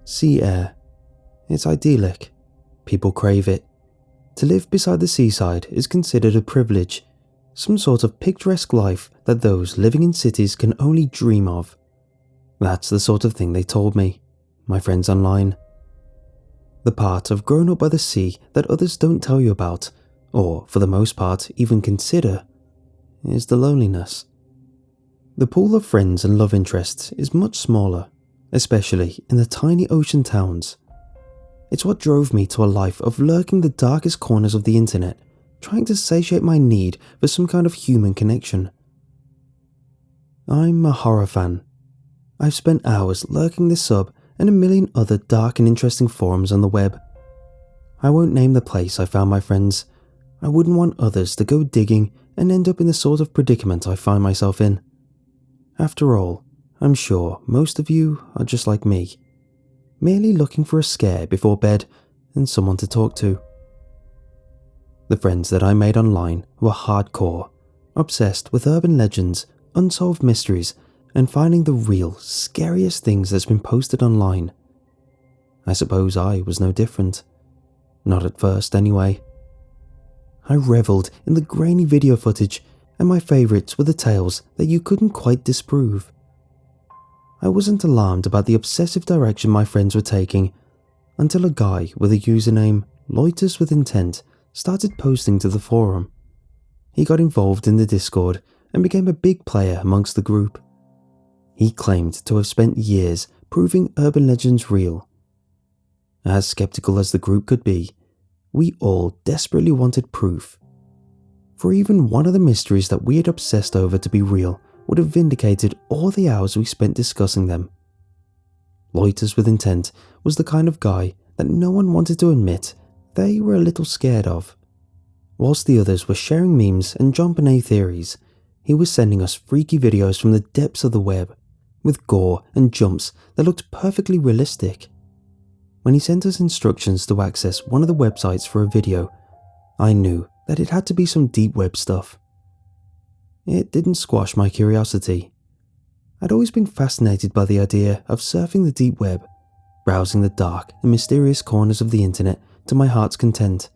Sea air. It's idyllic. People crave it. To live beside the seaside is considered a privilege, some sort of picturesque life that those living in cities can only dream of. That's the sort of thing they told me, my friends online. The part of growing up by the sea that others don't tell you about, or for the most part even consider, is the loneliness. The pool of friends and love interests is much smaller, especially in the tiny ocean towns. It's what drove me to a life of lurking the darkest corners of the internet, trying to satiate my need for some kind of human connection. I'm a horror fan. I've spent hours lurking this sub and a million other dark and interesting forums on the web. I won't name the place I found my friends. I wouldn't want others to go digging and end up in the sort of predicament I find myself in. After all, I'm sure most of you are just like me, merely looking for a scare before bed and someone to talk to. The friends that I made online were hardcore, obsessed with urban legends, unsolved mysteries, and finding the real, scariest things that's been posted online. I suppose I was no different. Not at first, anyway. I revelled in the grainy video footage, and my favourites were the tales that you couldn't quite disprove. I wasn't alarmed about the obsessive direction my friends were taking until a guy with a username Loiters with Intent started posting to the forum. He got involved in the Discord and became a big player amongst the group. He claimed to have spent years proving urban legends real. As skeptical as the group could be, we all desperately wanted proof. For even one of the mysteries that we had obsessed over to be real would have vindicated all the hours we spent discussing them. Loiters with Intent was the kind of guy that no one wanted to admit they were a little scared of. Whilst the others were sharing memes and JonBenet theories, he was sending us freaky videos from the depths of the web, with gore and jumps that looked perfectly realistic. When he sent us instructions to access one of the websites for a video, I knew that it had to be some deep web stuff. It didn't squash my curiosity. I'd always been fascinated by the idea of surfing the deep web, browsing the dark and mysterious corners of the internet to my heart's content.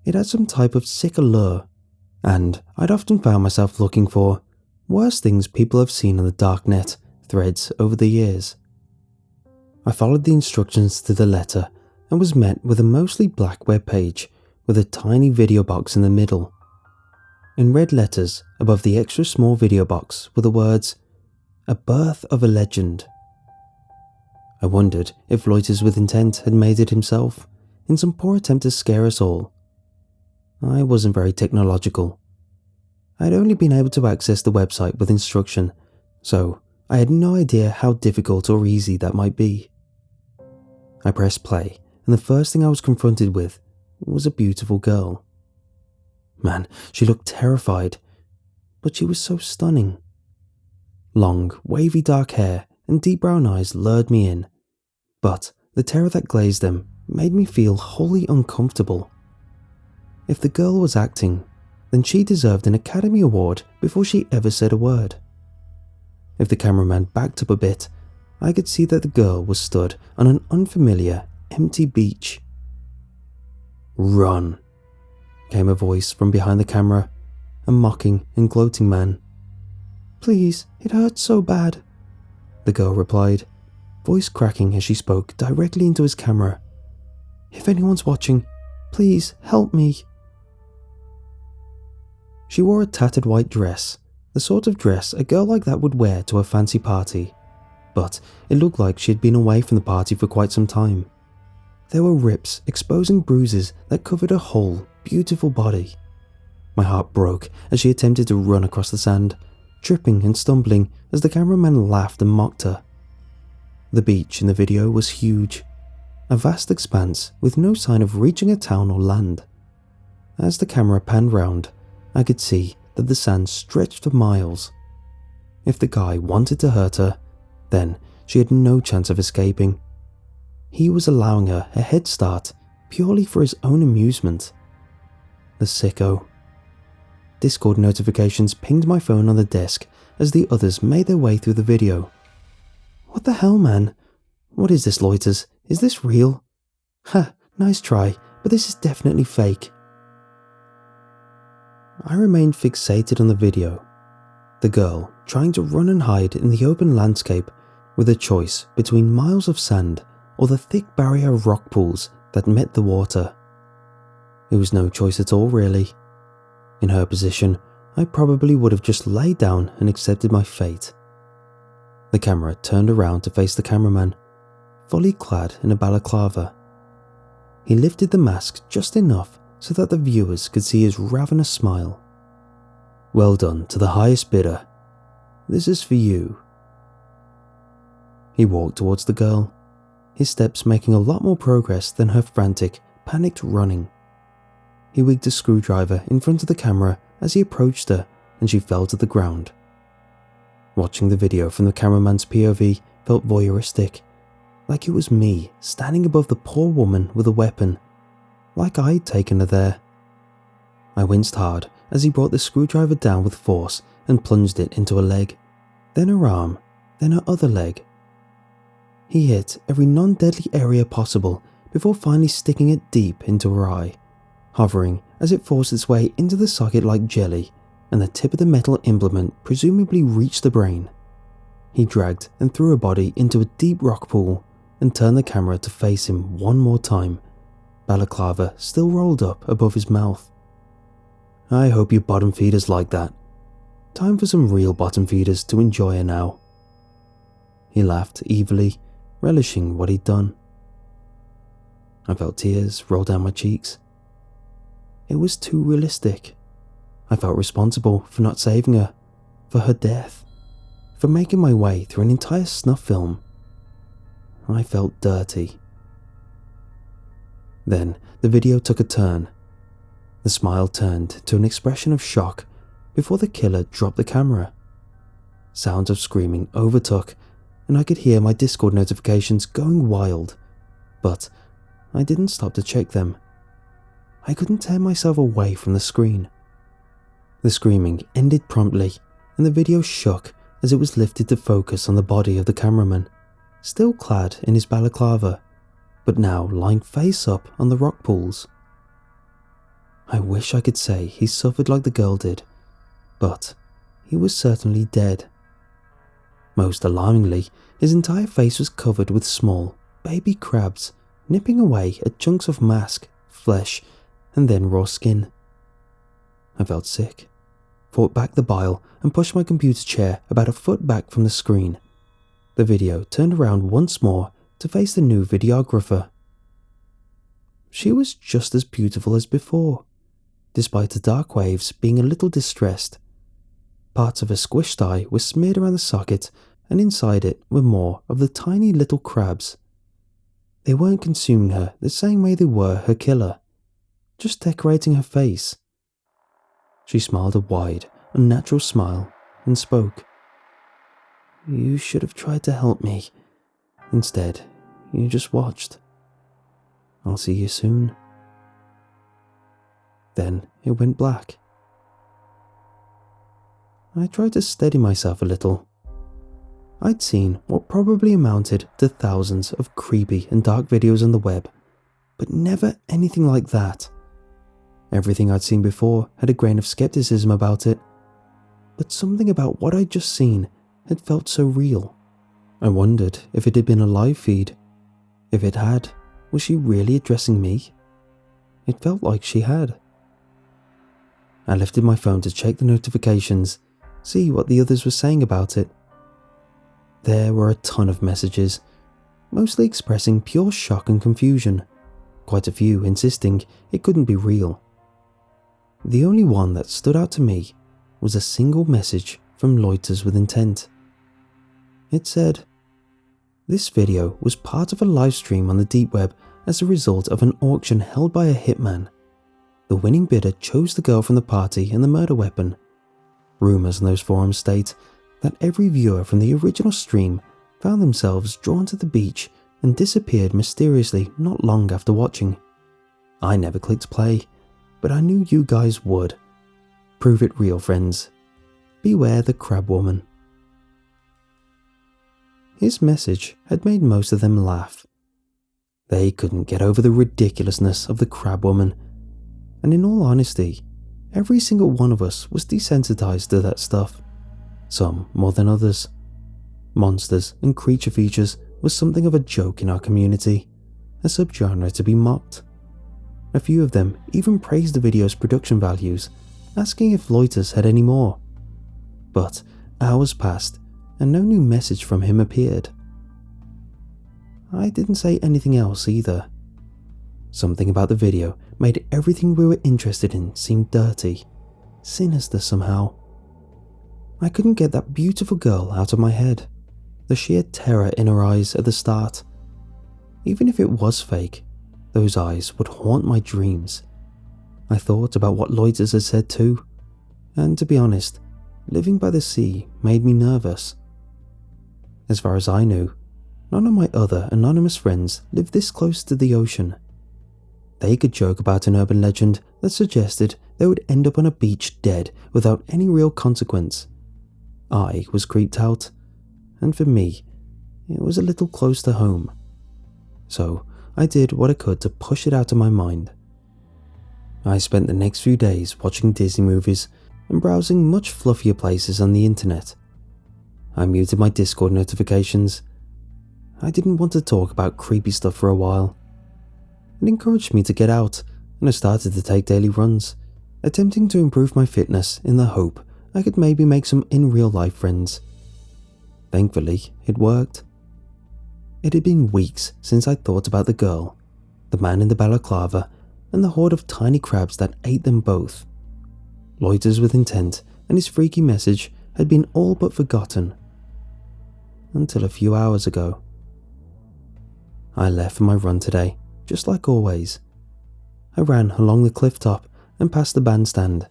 It had some type of sick allure, and I'd often found myself looking for worse things people have seen on the darknet threads over the years. I followed the instructions to the letter and was met with a mostly black web page with a tiny video box in the middle. In red letters above the extra small video box were the words, "A Birth of a Legend." I wondered if Loiters with Intent had made it himself, in some poor attempt to scare us all. I wasn't very technological. I had only been able to access the website with instruction, so I had no idea how difficult or easy that might be. I pressed play, and the first thing I was confronted with was a beautiful girl. Man, she looked terrified, but she was so stunning. Long, wavy dark hair and deep brown eyes lured me in, but the terror that glazed them made me feel wholly uncomfortable. If the girl was acting, then she deserved an Academy Award before she ever said a word. If the cameraman backed up a bit, I could see that the girl was stood on an unfamiliar, empty beach. "Run," came a voice from behind the camera, a mocking and gloating man. "Please, it hurts so bad," the girl replied, voice cracking as she spoke directly into his camera. "If anyone's watching, please help me." She wore a tattered white dress, the sort of dress a girl like that would wear to a fancy party, but it looked like she had been away from the party for quite some time. There were rips exposing bruises that covered her whole, beautiful body. My heart broke as she attempted to run across the sand, tripping and stumbling as the cameraman laughed and mocked her. The beach in the video was huge, a vast expanse with no sign of reaching a town or land. As the camera panned round, I could see that the sand stretched for miles. If the guy wanted to hurt her, then she had no chance of escaping. He was allowing her a head start purely for his own amusement. The sicko. Discord notifications pinged my phone on the desk as the others made their way through the video. "What the hell, man? What is this, loiters? Is this real? Ha, nice try, but this is definitely fake. I remained fixated on the video. The girl trying to run and hide in the open landscape with a choice between miles of sand or the thick barrier of rock pools that met the water. It was no choice at all, really. In her position, I probably would have just laid down and accepted my fate. The camera turned around to face the cameraman, fully clad in a balaclava. He lifted the mask just enough so that the viewers could see his ravenous smile. Well done to the highest bidder. This is for you. He walked towards the girl, his steps making a lot more progress than her frantic, panicked running. He wigged a screwdriver in front of the camera as he approached her, and she fell to the ground. Watching the video from the cameraman's POV felt voyeuristic, like it was me standing above the poor woman with a weapon, like I'd taken her there. I winced hard as he brought the screwdriver down with force and plunged it into her leg, then her arm, then her other leg. He hit every non-deadly area possible before finally sticking it deep into her eye, hovering as it forced its way into the socket like jelly, and the tip of the metal implement presumably reached the brain. He dragged and threw her body into a deep rock pool and turned the camera to face him one more time, balaclava still rolled up above his mouth. I hope you bottom feeders like that. Time for some real bottom feeders to enjoy her now. He laughed evilly, relishing what he'd done. I felt tears roll down my cheeks. It was too realistic. I felt responsible for not saving her, for her death, for making my way through an entire snuff film. I felt dirty. Then the video took a turn. The smile turned to an expression of shock before the killer dropped the camera. Sounds of screaming overtook, and I could hear my Discord notifications going wild, but I didn't stop to check them. I couldn't tear myself away from the screen. The screaming ended promptly, and the video shook as it was lifted to focus on the body of the cameraman, still clad in his balaclava, but now lying face up on the rock pools. I wish I could say he suffered like the girl did, but he was certainly dead. Most alarmingly, his entire face was covered with small, baby crabs, nipping away at chunks of mask, flesh, and then raw skin. I felt sick, fought back the bile, and pushed my computer chair about a foot back from the screen. The video turned around once more to face the new videographer. She was just as beautiful as before, despite the dark waves being a little distressed. Parts of her squished eye were smeared around the socket, and inside it were more of the tiny little crabs. They weren't consuming her the same way they were her killer, just decorating her face. She smiled a wide, unnatural smile and spoke. You should have tried to help me. Instead, you just watched. I'll see you soon. Then it went black. I tried to steady myself a little. I'd seen what probably amounted to thousands of creepy and dark videos on the web, but never anything like that. Everything I'd seen before had a grain of skepticism about it, but something about what I'd just seen had felt so real. I wondered if it had been a live feed. If it had, was she really addressing me? It felt like she had. I lifted my phone to check the notifications, see what the others were saying about it. There were a ton of messages, mostly expressing pure shock and confusion, quite a few insisting it couldn't be real. The only one that stood out to me was a single message from Loiters with Intent. It said, "This video was part of a live stream on the deep web as a result of an auction held by a hitman. The winning bidder chose the girl from the party and the murder weapon. Rumors in those forums state that every viewer from the original stream found themselves drawn to the beach and disappeared mysteriously not long after watching. I never clicked play, but I knew you guys would. Prove it real, friends. Beware the crab woman." His message had made most of them laugh. They couldn't get over the ridiculousness of the crab woman, and in all honesty, every single one of us was desensitized to that stuff, some more than others. Monsters and creature features was something of a joke in our community, a subgenre to be mocked. A few of them even praised the video's production values, asking if Loiters had any more. But hours passed and no new message from him appeared. I didn't say anything else either. Something about the video made everything we were interested in seem dirty, sinister somehow. I couldn't get that beautiful girl out of my head, the sheer terror in her eyes at the start. Even if it was fake, those eyes would haunt my dreams. I thought about what Loiters had said too, and to be honest, living by the sea made me nervous. As far as I knew, none of my other anonymous friends lived this close to the ocean. They could joke about an urban legend that suggested they would end up on a beach dead without any real consequence. I was creeped out, and for me, it was a little close to home. So I did what I could to push it out of my mind. I spent the next few days watching Disney movies and browsing much fluffier places on the internet. I muted my Discord notifications. I didn't want to talk about creepy stuff for a while. It encouraged me to get out, and I started to take daily runs, attempting to improve my fitness in the hope I could maybe make some in-real-life friends. Thankfully, it worked. It had been weeks since I'd thought about the girl, the man in the balaclava, and the horde of tiny crabs that ate them both. Loiters with intent and his freaky message had been all but forgotten. Until a few hours ago. I left for my run today, just like always. I ran along the cliff top and past the bandstand.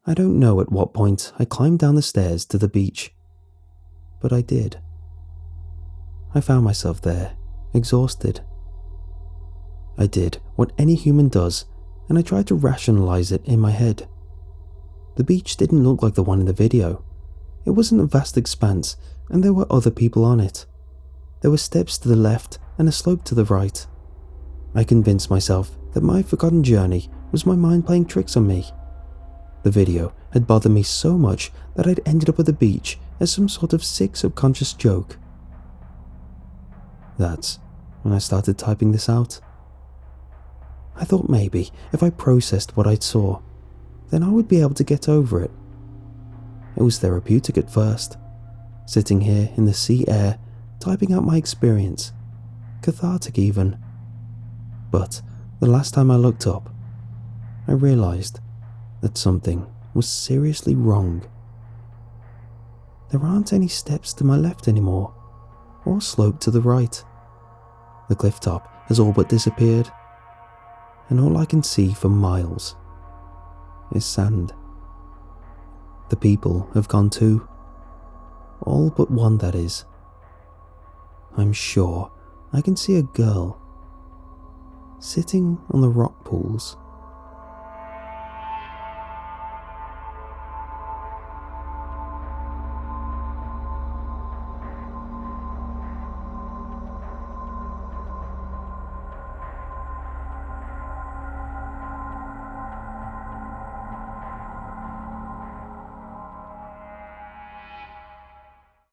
I don't know at what point I climbed down the stairs to the beach, but I did. I found myself there, exhausted. I did what any human does, and I tried to rationalize it in my head. The beach didn't look like the one in the video. It wasn't a vast expanse, and there were other people on it. There were steps to the left and a slope to the right. I convinced myself that my forgotten journey was my mind playing tricks on me. The video had bothered me so much that I'd ended up at the beach as some sort of sick subconscious joke. That's when I started typing this out. I thought maybe if I processed what I saw, then I would be able to get over it. It was therapeutic at first, sitting here in the sea air, typing out my experience, cathartic even. But the last time I looked up, I realized that something was seriously wrong. There aren't any steps to my left anymore, or slope to the right. The cliff top has all but disappeared, and all I can see for miles is sand. The people have gone too. All but one, that is. I'm sure I can see a girl sitting on the rock pools.